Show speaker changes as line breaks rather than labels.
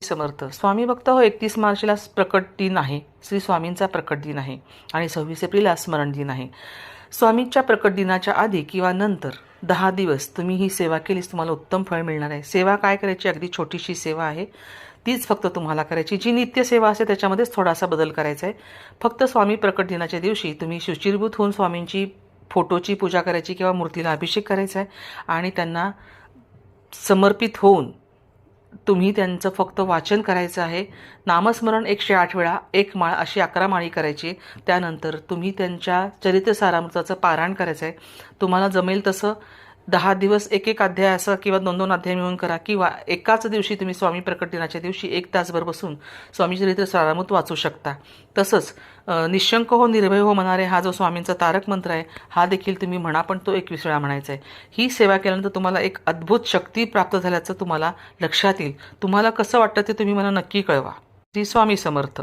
समर्थ. स्वामी भक्त हो 31 मार्चला प्रकट दिन आहे. श्री स्वामींचा प्रकट दिन आहे आणि 26 एप्रिलला स्मरण दिन आहे. स्वामींच्या प्रकट दिनाच्या आधी किंवा नंतर 10 दिवस तुम्ही ही सेवा केलीस तुम्हाला उत्तम फळ मिळणार आहे. सेवा काय करायची? अगदी छोटीशी सेवा आहे, तीच फक्त तुम्हाला करायची. जी नित्य सेवा असते त्याच्यामध्येच थोडासा बदल करायचा आहे. फक्त स्वामी प्रकट दिनाच्या दिवशी तुम्ही शुचिर्भूत होऊन स्वामींची फोटोची पूजा करायची किंवा मूर्तीला अभिषेक करायचा आहे आणि त्यांना समर्पित होऊन तुम्ही त्यांचं फक्त वाचन करायचं आहे. नामस्मरण 108 वेळा, 1 माळ अशी 11 माळी करायची. त्यानंतर तुम्ही त्यांच्या चरित्रसारामृताचं पारायण करायचं आहे. तुम्हाला जमेल तसं 10 दिवस एक एक अध्याय असं किंवा 2-2 अध्याय मिळून करा किंवा एकाच दिवशी तुम्ही स्वामी प्रकट दिनाच्या दिवशी 1 तासभर बसून स्वामी चरित्रसारामृत वाचू शकता. तसंच निशंक हो निर्भय हो म्हणणारे हा जो स्वामींचा तारक मंत्र आहे हा देखील तुम्ही म्हणा, पण तो 21 वेळा म्हणायचा आहे. ही सेवा केल्यानंतर तुम्हाला एक अद्भुत शक्ती प्राप्त झाल्याचं तुम्हाला लक्षात येईल. तुम्हाला कसं वाटतं ते तुम्ही मला नक्की कळवा. श्री स्वामी समर्थ.